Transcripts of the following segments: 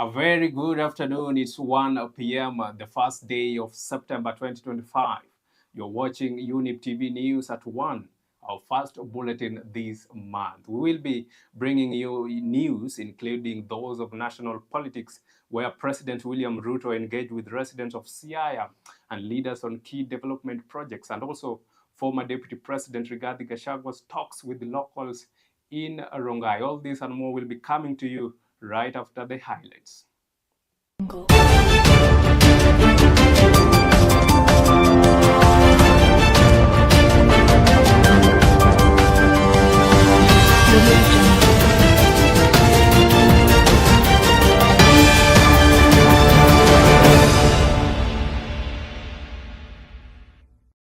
A very good afternoon. It's 1 p.m., the first day of September 2025. You're watching Younib TV News at 1, our first bulletin this month. We will be bringing you news, including those of national politics, where President William Ruto engaged with residents of Siaya and leaders on key development projects, and also former Deputy President Rigathi Gachagwa's talks with the locals in Rongai. All this and more will be coming to you right after the highlights.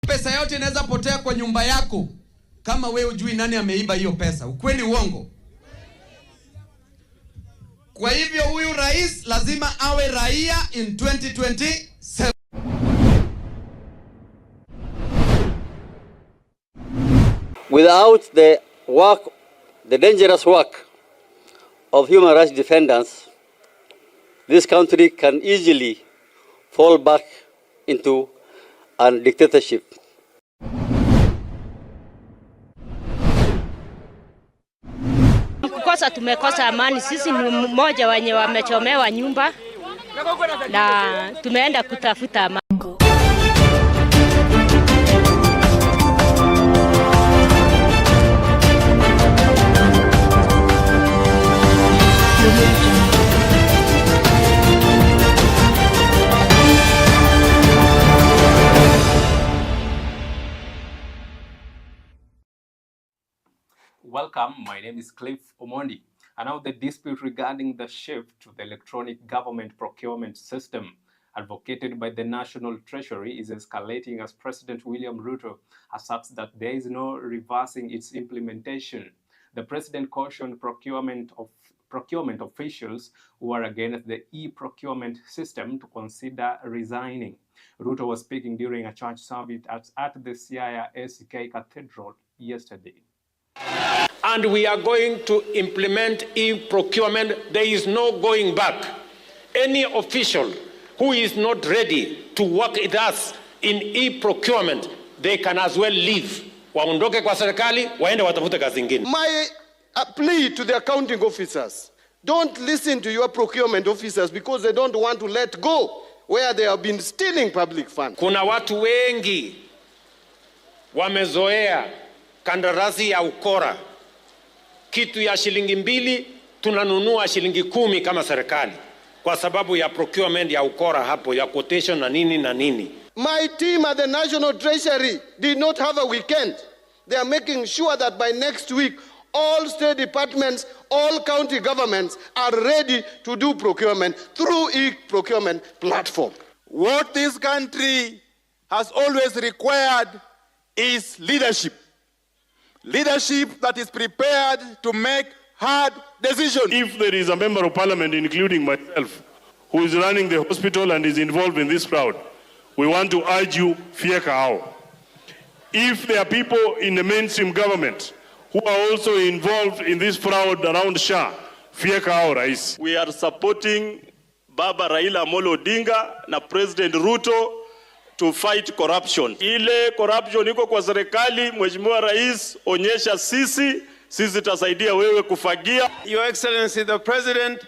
Pesa yote inaweza potea kwa nyumba yako kama wewe hujui nani ameiba hiyo pesa. Ukweli uongo? Kwa hivyo huyu rais lazima awe raia in 2027. Without the dangerous work of human rights defenders, this country can easily fall back into a dictatorship. Kukosa tumekosa amani. Sisi ni mmoja wenye wamechomewa nyumba na tumeenda kutafuta amani. Welcome, my name is Cliffe, Omondi. And now the dispute regarding the shift to the electronic government procurement system advocated by the National Treasury is escalating as President William Ruto asserts that there is no reversing its implementation. The president cautioned procurement officials who are against the e-procurement system to consider resigning. Ruto was speaking during a church service at the Siaya ACK Cathedral yesterday. And we are going to implement e-procurement. There is no going back. Any official who is not ready to work with us in e-procurement, they can as well leave. Waondoke kwa serikali, waende watafute kazi nyingine. My plea to the accounting officers, don't listen to your procurement officers because they don't want to let go where they have been stealing public funds. Kuna watu wengi wamezoea kandarasi ya ukora. Kitu ya shilingi 2 tunanunua shilingi 10 kama serikali kwa sababu ya procurement ya ukora hapo ya quotation na nini na nini. My team at the National Treasury did not have a weekend. They are making sure that by next week all state departments, all county governments are ready to do procurement through e-procurement platform. What this country has always required is leadership. Leadership that is prepared to make hard decisions. If there is a member of parliament, including myself, who is running the hospital and is involved in this fraud, we want to urge you, fieka hao. If there are people in the mainstream government who are also involved in this fraud around SHA, fieka hao rais. We are supporting Baba Raila Amolo Odinga na President Ruto to fight corruption. Ile corruption iko kwa serikali, Mheshimiwa Rais, onyesha sisi tasaidia wewe kufagia. Your Excellency the President,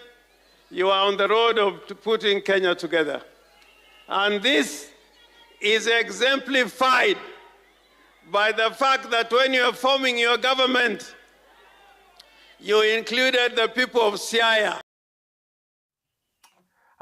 you are on the road of putting Kenya together. And this is exemplified by the fact that when you are forming your government, you included the people of Siaya.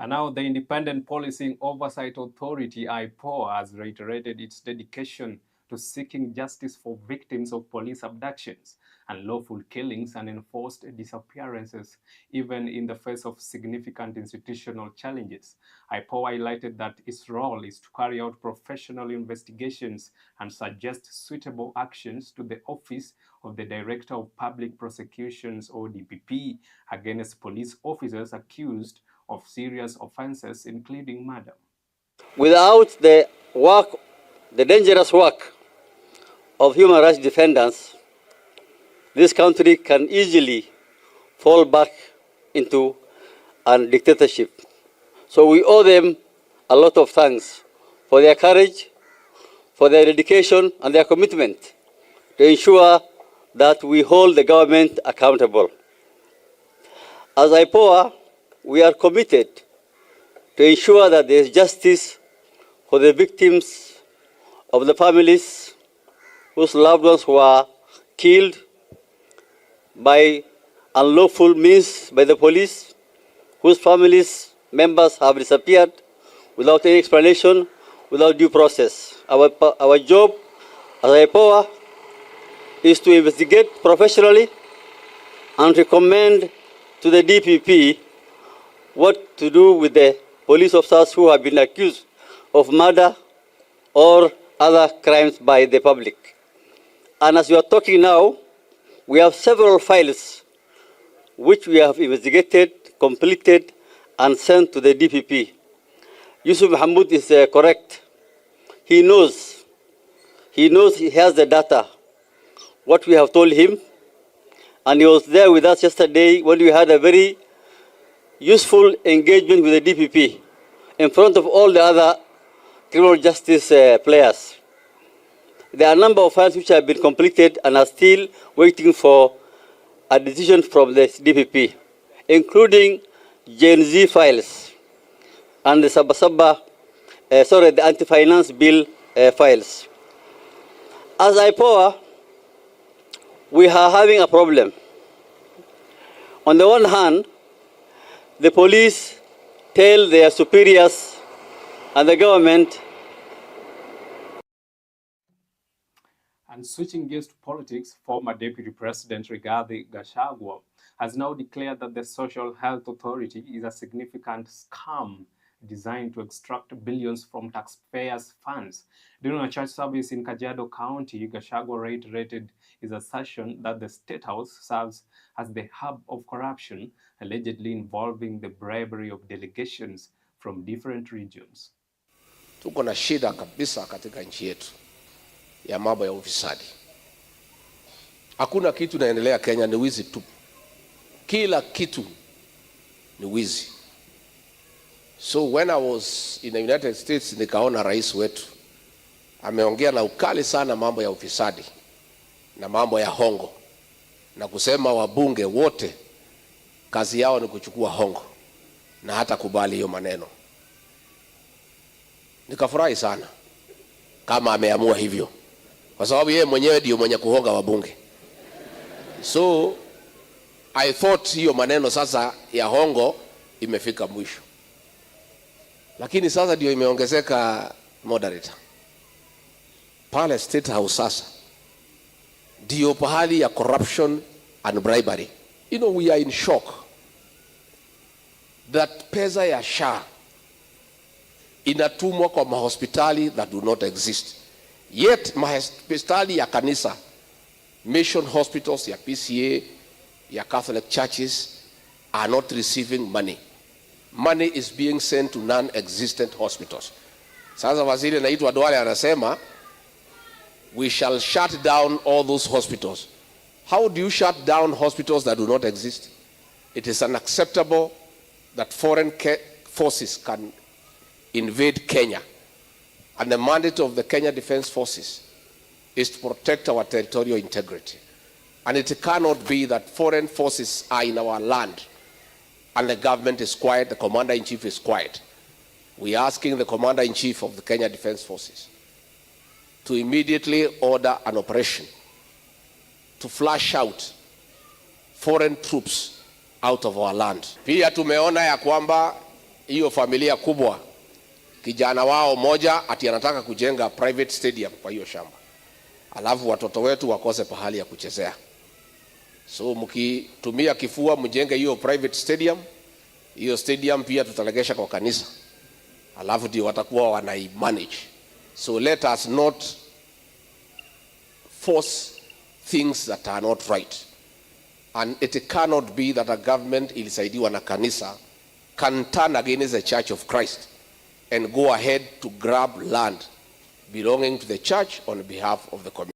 And now the Independent Policing Oversight Authority, IPOA, has reiterated its dedication to seeking justice for victims of police abductions, unlawful killings, and enforced disappearances, even in the face of significant institutional challenges. IPOA highlighted that its role is to carry out professional investigations and suggest suitable actions to the Office of the Director of Public Prosecutions, or DPP, against police officers accused of serious offenses, including murder. Without the dangerous work of human rights defenders, this country can easily fall back into and dictatorship. So we owe them a lot of thanks for their courage, for their dedication and their commitment to ensure that we hold the government accountable. As IPOA, we are committed to ensure that there is justice for the victims of the families whose loved ones were killed by unlawful means by the police, whose families members have disappeared without any explanation, without due process. Our job as IPOA is to investigate professionally and recommend to the DPP what to do with the police officers who have been accused of murder or other crimes by the public. And as we are talking now, we have several files which we have investigated, completed, and sent to the DPP. Yusuf Mahmoud is correct. He knows he has the data, what we have told him, and he was there with us yesterday when we had a very useful engagement with the DPP in front of all the other criminal justice players. There are a number of files which have been completed and are still waiting for a decision from the DPP, including Gen Z files and the the anti-finance bill files. As IPOA, we are having a problem. On the one hand, the police tell their superiors and the government. And switching gears to politics, former Deputy President Rigathi Gachagua has now declared that the Social Health Authority is a significant scam designed to extract billions from taxpayers' funds. During a church service in Kajiado County, Gachagua reiterated his assertion that the State House serves as the hub of corruption, allegedly involving the bribery of delegations from different regions. Tuko na shida kabisa katika nchi yetu ya mambo ya ufisadi. Hakuna kitu naendelea Kenya, ni wizi tu. Kila kitu ni wizi. So when I was in the United States, nikaona rais wetu ameongea na ukali sana mambo ya ufisadi na mambo ya hongo, na kusema wabunge wote kazi yao ni kuchukua hongo, na hata kubali hiyo maneno. Nikafurahi sana kama ameamua hivyo, kwa sababu yeye mwenyewe ndio mwenye kuhonga wabunge. So I thought hiyo maneno sasa ya hongo imefika mwisho, lakini sasa ndio imeongezeka. Moderator, pale State House sasa ndio pahali ya corruption and bribery. You know, we are in shock that pesa ya SHA inatumwa kwa mahospitali that do not exist, yet mahospitali ya kanisa, mission hospitals ya PCA, ya Catholic churches are not receiving money. Money is being sent to non-existent hospitals. Sasa waziri naitwa Duale anasema we shall shut down all those hospitals. How do you shut down hospitals that do not exist? It is unacceptable that foreign forces can invade Kenya, and the mandate of the Kenya Defense Forces is to protect our territorial integrity. And it cannot be that foreign forces are in our land and the government is quiet, the Commander-in-Chief is quiet. We are asking the Commander-in-Chief of the Kenya Defense Forces to immediately order an operation to flush out foreign troops out of our land. Pia tumeona ya kwamba hiyo familia kubwa, kijana wao moja ati anataka kujenga private stadium kwa hiyo shamba, alafu watoto wetu wakose pahali ya kuchezea. So mkitumia kifua mjenge hiyo private stadium, hiyo stadium pia tutalegesha kwa kanisa, alafu ndio watakuwa wanaimanage. So let us not force things that are not right. And it cannot be that a government ilisaidiwa na kanisa can turn against the Church of Christ and go ahead to grab land belonging to the church on behalf of the community.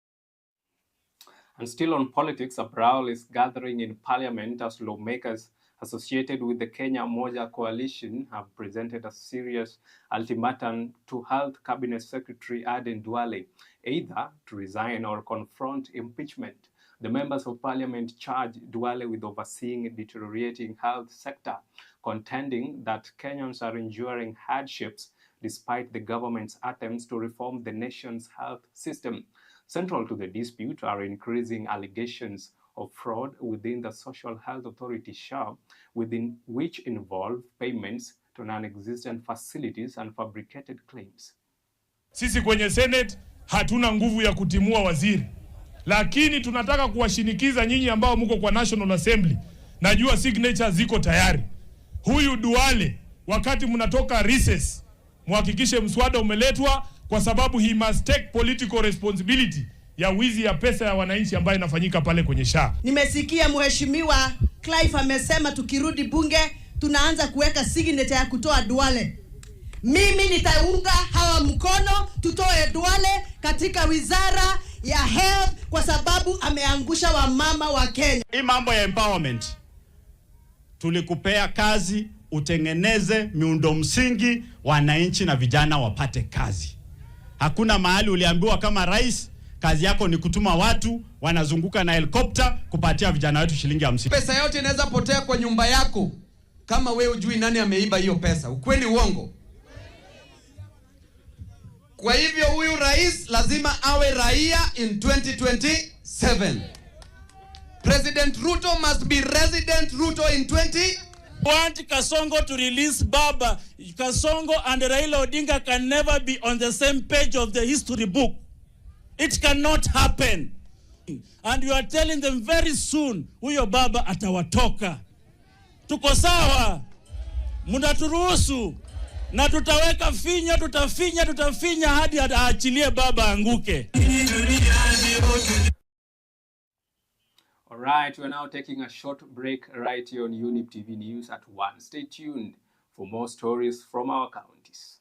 And still on politics, a brawl is gathering in parliament as lawmakers associated with the Kenya Moja coalition have presented a serious ultimatum to Health Cabinet Secretary Aden Duale, either to resign or confront impeachment. The members of parliament charged Duale with overseeing a deteriorating health sector, contending that Kenyans are enduring hardships despite the government's attempts to reform the nation's health system. Central to the dispute are increasing allegations of fraud within the Social Health Authority SHA, within which involve payments to non-existent facilities and fabricated claims. Sisi kwenye Senate hatuna nguvu ya kutimua waziri, lakini tunataka kuwashinikiza nyinyi ambao mko kwa National Assembly. Najua signature ziko tayari. Huyu Duale, wakati mnatoka recess, muhakikishe mswada umeletwa, kwa sababu he must take political responsibility ya wizi ya pesa ya wananchi ambayo inafanyika pale kwenye SHA. Nimesikia mheshimiwa Cliffe amesema tukirudi bunge tunaanza kuweka signature ya kutoa Duale. Mimi nitaunga hawa mkono tutoe Duale katika wizara ya health, kwa sababu ameangusha wamama wa Kenya. Hii mambo ya empowerment, tulikupea kazi utengeneze miundo msingi, wananchi na vijana wapate kazi. Hakuna mahali uliambiwa kama rais kazi yako ni kutuma watu wanazunguka na helikopta kupatia vijana wetu shilingi 50. Pesa yote inaweza potea kwa nyumba yako kama wewe hujui nani ameiba hiyo pesa. Ukweli uongo? Kwa hivyo huyu rais lazima awe raia in 2027. President Ruto must be resident Ruto in 20. Want Kasongo to release Baba. Kasongo and Raila Odinga can never be on the same page of the history book. It cannot happen. And you are telling them very soon, huyo Baba atawatoka. Tuko sawa. Mnaturuhusu. Na tutaweka finya, tutafinya hadi aachilie Baba anguke. All right, we're now taking a short break right here on Younib TV News at 1. Stay tuned for more stories from our counties.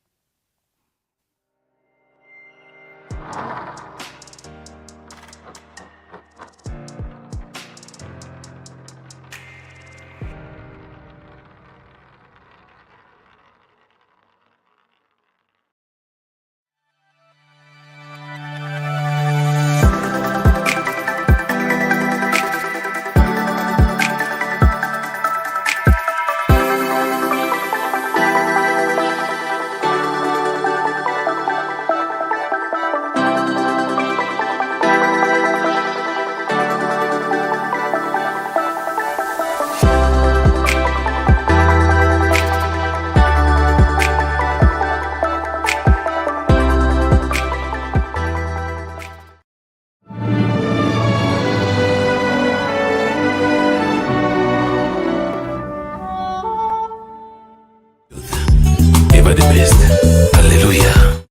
Ever the best. Hallelujah.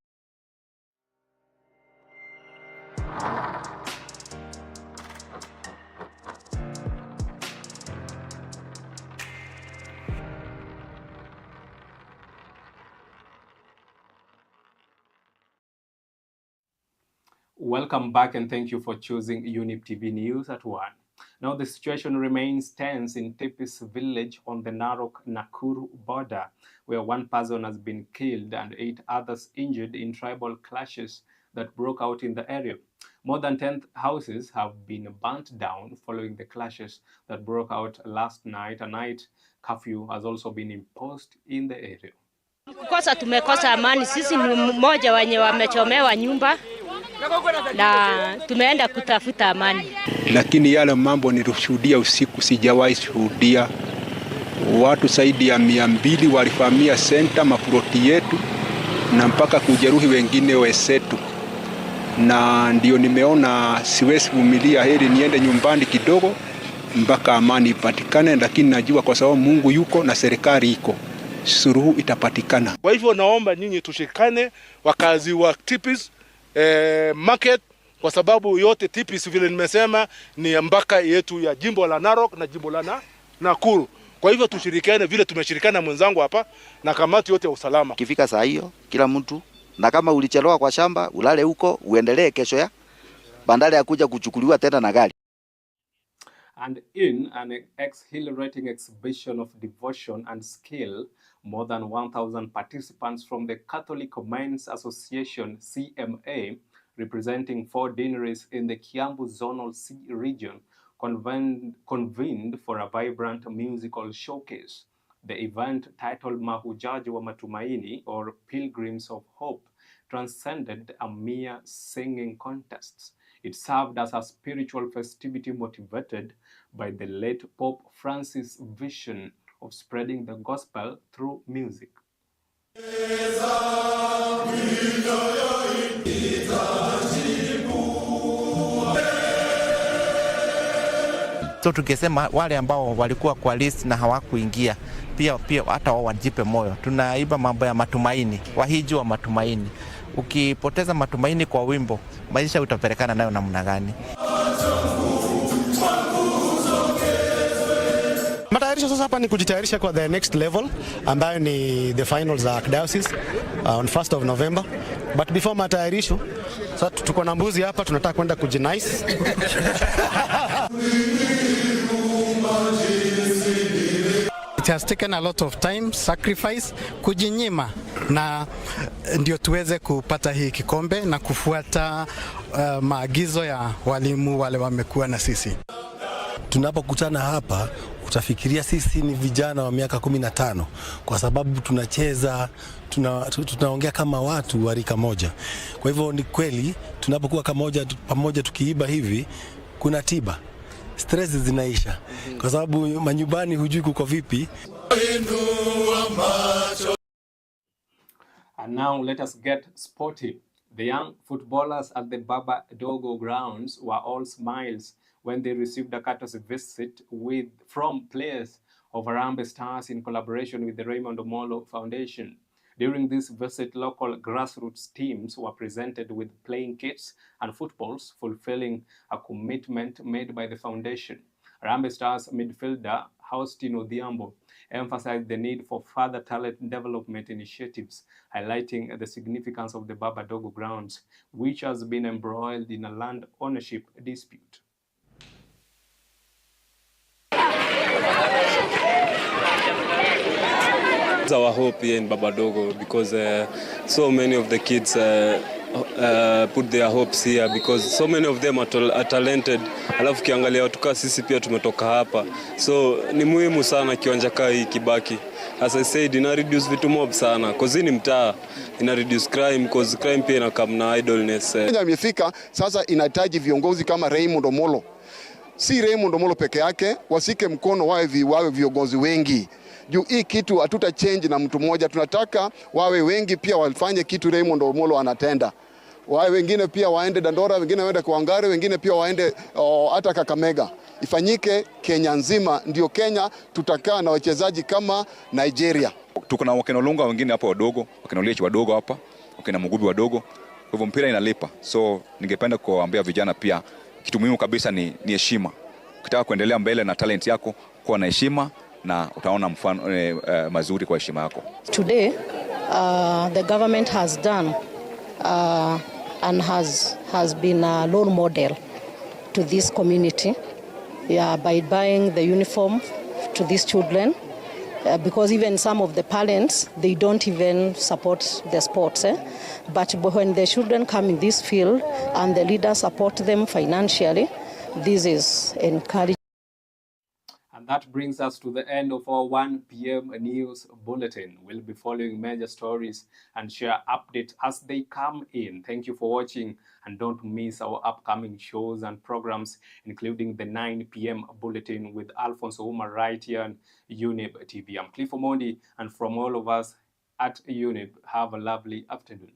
Welcome back and thank you for choosing Younib TV News at 1. Now the situation remains tense in Tipis village on the Narok-Nakuru border, where one person has been killed and 8 others injured in tribal clashes that broke out in the area. More than 10 houses have been burnt down following the clashes that broke out last night. A night curfew has also been imposed in the area. Kosa tumekosa amani, sisi ni mmoja wenye wamechomewa nyumba na tumeenda kutafuta amani. Lakini yale mambo nilishuhudia usiku sijawahi shuhudia. Watu zaidi ya 200 walivamia center maploti yetu na mpaka kujeruhi wengine wesetu. Na ndio nimeona siwezi vumilia, heri niende nyumbani kidogo mpaka amani ipatikane, lakini najua kwa sababu Mungu yuko na serikali iko, suluhu itapatikana. Kwa hivyo naomba nyinyi tushikane, wakazi wa Tipis market, kwa sababu yote Tipis vile nimesema ni mpaka yetu ya jimbo la Narok na jimbo la Nakuru. Kwa hivyo tushirikiane vile tumeshirikana mwenzangu hapa na kamati yote ya usalama. Kifika saa hiyo kila mtu, na kama ulichelewa kwa shamba ulale huko uendelee kesho ya bandari ya kuja kuchukuliwa tena na gari. And in an exhilarating exhibition of devotion and skill, more than 1,000 participants from the Catholic Mines Association, CMA, representing 4 deaneries in the Kiambu Zonal C region, convened for a vibrant musical showcase. The event, titled Mahujaji wa Matumaini, or Pilgrims of Hope, transcended a mere singing contests. It served as a spiritual festivity motivated by the late Pope Francis' vision of spreading the gospel through music. So tukisema wale ambao walikuwa kwa list na hawakuingia, pia hata wao wajipe moyo. Tunaiba mambo ya matumaini, wahiji wa matumaini. Ukipoteza matumaini kwa wimbo, maisha utapelekana nayo namna gani? Matayarisho sasa hapa ni kujitayarisha kwa the next level ambayo ni the finals za Archdiocese on 1st of November. But before matayarisho, sasa tuko na mbuzi hapa, tunataka kwenda kujinice. It has taken a lot of time, sacrifice, kujinyima na ndio tuweze kupata hii kikombe na kufuata maagizo ya walimu wale wamekuwa na sisi. Tunapokutana hapa utafikiria sisi ni vijana wa miaka 15 kwa sababu tunacheza, tunaongea kama watu wa rika moja. Kwa hivyo ni kweli tunapokuwa pamoja tukiiba hivi kuna tiba. Stress zinaisha kwa sababu manyumbani hujui kuko vipi. And now let us get sporty. The young footballers at the Baba Dogo grounds were all smiles when they received a courtesy visit from players of Harambee Stars in collaboration with the Raymond Omolo Foundation. During this visit, local grassroots teams were presented with playing kits and footballs, fulfilling a commitment made by the foundation. Harambee Stars midfielder Faustine Odhiambo emphasized the need for further talent development initiatives, highlighting the significance of the Baba Dogo grounds, which has been embroiled in a land ownership dispute. It's our hope here in Baba Dogo because so many of the kids put their hopes here because so many of them are talented. Alafu kiangalia watu kama sisi pia tumetoka hapa. So ni muhimu sana kiwanja kaa hii kibaki. As I said, ina reduce vitu mob sana. Cause ni mtaa, ina reduce crime cause crime pia inakam na idleness. Imefika sasa inahitaji viongozi kama Raymond Omolo. Si Raymond Omolo peke yake, wasike mkono wawe viongozi wengi. Juu hii kitu hatuta change na mtu mmoja, tunataka wawe wengi pia wafanye kitu Raymond Omolo anatenda. Wawe wengine pia waende Dandora, wengine waende Kwangare, wengine pia waende hata Kakamega. Ifanyike Kenya nzima, ndio Kenya tutakaa na wachezaji kama Nigeria. Tuko na wakina Olunga wengine hapa wadogo, wakina Olechi wadogo hapa, wakina Mugubi wadogo. Kwa hivyo mpira inalipa. So ningependa kuambia vijana pia kitu muhimu kabisa ni heshima. Ukitaka kuendelea mbele na talent yako, kuwa na heshima na utaona mfano mazuri kwa heshima yako. Today the government has done and has been a role model to this community by buying the uniform to these children because even some of the parents they don't even support the sports but when the children come in this field and the leaders support them financially, this is encouraging. And that brings us to the end of our 1 p.m. news bulletin. We'll be following major stories and share updates as they come in. Thank you for watching and don't miss our upcoming shows and programs, including the 9 p.m. bulletin with Alfonso Umar right here on Younib TV. I'm Cliffe Omondi, and from all of us at Younib, have a lovely afternoon.